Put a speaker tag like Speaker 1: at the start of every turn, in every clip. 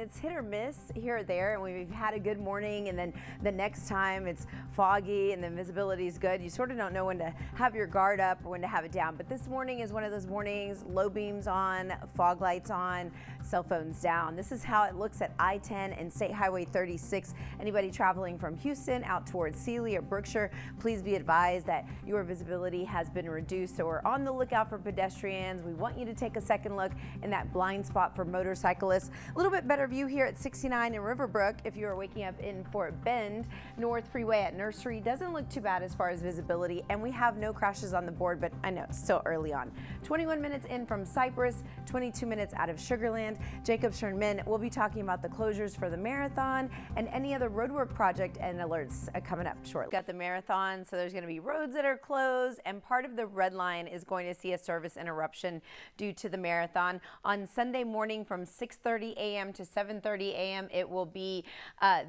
Speaker 1: it's hit or miss here or there, and we've had a good morning, and then the next time it's foggy and then visibility is good. You sort of don't know when to have your guard up or when to have it down. But this morning is one of those mornings, low beams on, fog lights on, cell phones down. This is how it looks at I-10 and State Highway 36. Anybody traveling from Houston out towards Sealy or Brookshire, please be advised that your visibility has been reduced. So we're on the lookout for pedestrians. We want you to take a second look in that blind spot for motorcyclists. A little bit better view here at 69 in Riverbrook. If you are waking up in Fort Bend, North Freeway at Nursery doesn't look too bad as far as visibility, and we have no crashes on the board, but I know it's still early on. 21 minutes in from Cypress, 22 minutes out of Sugarland. Jacob Sherman will be talking about the closures for the marathon and any other roadwork project and alerts coming up shortly. Got the marathon, so there's going to be roads that are closed, and part of the red line is going to see a service interruption due to the marathon. On Sunday morning from 6:30 a.m. to 7:30 a.m. it will be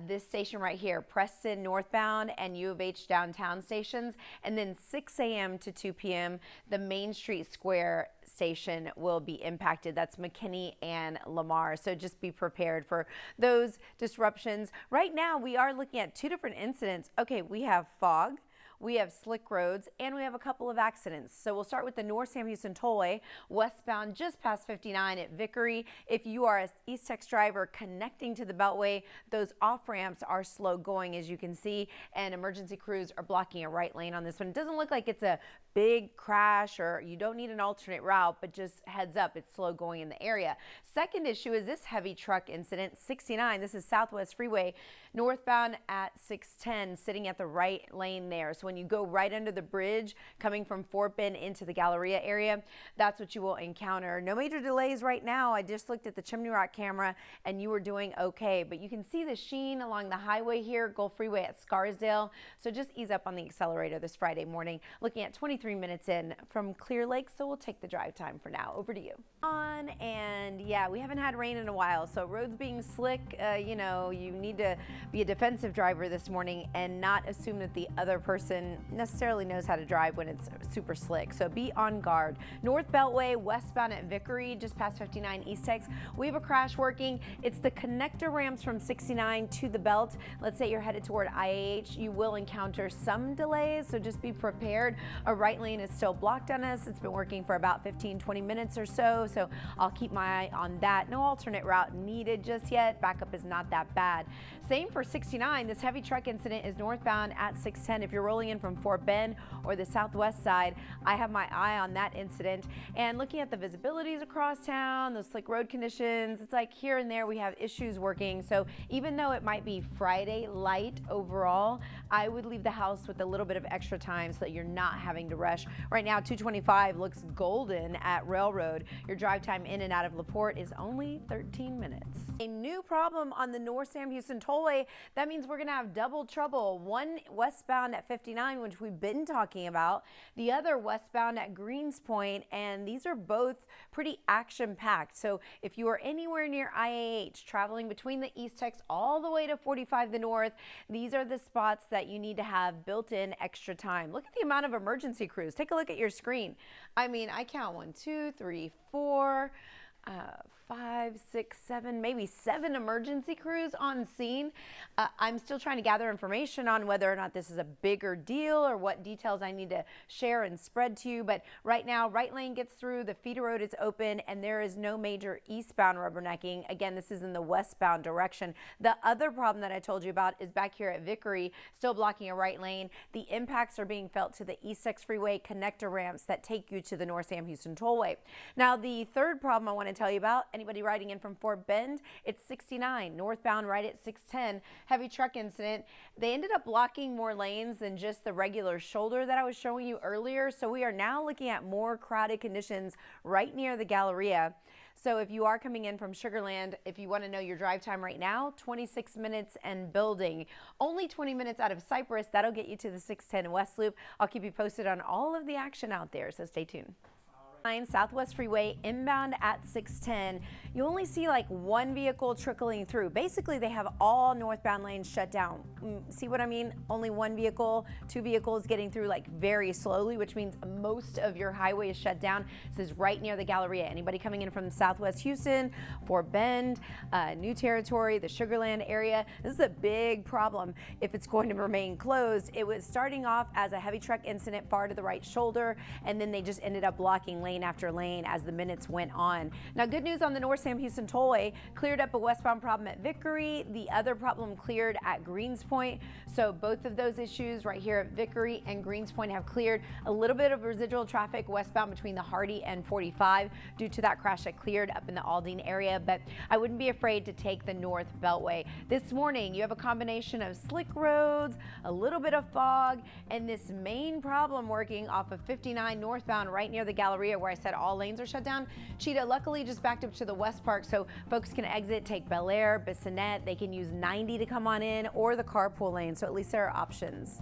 Speaker 1: this station right here, Preston northbound and U of H downtown stations, and then 6 a.m. to 2 p.m. the Main Street Square station will be impacted. That's McKinney and Lamar. So just be prepared for those disruptions. Right now we are looking at two different incidents. Okay, we have fog, we have slick roads, and we have a couple of accidents. So we'll start with the North Sam Houston Tollway, westbound just past 59 at Vickery. If you are an East Tex driver connecting to the Beltway, those off ramps are slow going, as you can see, and emergency crews are blocking a right lane on this one. It doesn't look like it's a big crash or you don't need an alternate route, but just heads up, it's slow going in the area. Second issue is this heavy truck incident, 69. This is Southwest Freeway, northbound at 610, sitting at the right lane there. So when you go right under the bridge coming from Fort Bend into the Galleria area, that's what you will encounter. No major delays right now. I just looked at the Chimney Rock camera and you were doing okay, but you can see the sheen along the highway here, Gulf Freeway at Scarsdale. So just ease up on the accelerator this Friday morning. Looking at 23 minutes in from Clear Lake, so we'll take the drive time for now. Over to you. And yeah, we haven't had rain in a while, so roads being slick, you know, you need to be a defensive driver this morning and not assume that the other person necessarily knows how to drive when it's super slick. So be on guard. North Beltway, westbound at Vickery, just past 59 East Tex. We have a crash working. It's the connector ramps from 69 to the belt. Let's say you're headed toward IAH. You will encounter some delays, so just be prepared. A right lane is still blocked on us. It's been working for about 15-20 minutes or so, so I'll keep my eye on that. No alternate route needed just yet. Backup is not that bad. Same for 69. This heavy truck incident is northbound at 610. If you're rolling in from Fort Bend or the southwest side, I have my eye on that incident. And looking at the visibilities across town, those slick road conditions, it's like here and there we have issues working. So even though it might be Friday light overall, I would leave the house with a little bit of extra time so that you're not having to rush. Right now 225 looks golden at Railroad. Your drive time in and out of LaPorte is only 13 minutes. A new problem on the North Sam Houston Tollway. That means we're going to have double trouble. One westbound at 59, which we've been talking about, the other westbound at Greens Point, and these are both pretty action-packed. So if you are anywhere near IAH, traveling between the East Tex all the way to 45 the north, these are the spots that you need to have built-in extra time. Look at the amount of emergency crews. Take a look at your screen. I mean, I count 1, 2, 3, 4, 5, 6, 7, maybe 7 emergency crews on scene. I'm still trying to gather information on whether or not this is a bigger deal or what details I need to share and spread to you. But right now, right lane gets through, the feeder road is open, and there is no major eastbound rubbernecking. Again, this is in the westbound direction. The other problem that I told you about is back here at Vickery, still blocking a right lane. The impacts are being felt to the East Tex Freeway connector ramps that take you to the North Sam Houston Tollway. Now, the third problem I want to tell you about, anybody riding in from Fort Bend, it's 69 northbound right at 610, heavy truck incident. They ended up blocking more lanes than just the regular shoulder that I was showing you earlier. So we are now looking at more crowded conditions right near the Galleria. So if you are coming in from Sugarland, if you want to know your drive time right now, 26 minutes and building. Only 20 minutes out of Cypress. That'll get you to the 610 West Loop. I'll keep you posted on all of the action out there, so stay tuned. Southwest Freeway inbound at 610. You only see like one vehicle trickling through. Basically, they have all northbound lanes shut down. See what I mean? Only one vehicle, two vehicles getting through like very slowly, which means most of your highway is shut down. This is right near the Galleria. Anybody coming in from Southwest Houston, Fort Bend, New Territory, the Sugar Land area, this is a big problem if it's going to remain closed. It was starting off as a heavy truck incident far to the right shoulder, and then they just ended up blocking lane after lane as the minutes went on. Now, good news on the North Sam Houston Tollway, cleared up a westbound problem at Vickery. The other problem cleared at Greenspoint. So both of those issues right here at Vickery and Greenspoint have cleared. A little bit of residual traffic westbound between the Hardy and 45 due to that crash that cleared up in the Aldine area, but I wouldn't be afraid to take the North Beltway. This morning, you have a combination of slick roads, a little bit of fog, and this main problem working off of 59 northbound right near the Galleria, where I said all lanes are shut down. Cheetah luckily just backed up to the West Park, so folks can exit, take Bel Air, Bissonnette. They can use 90 to come on in, or the carpool lane, so at least there are options.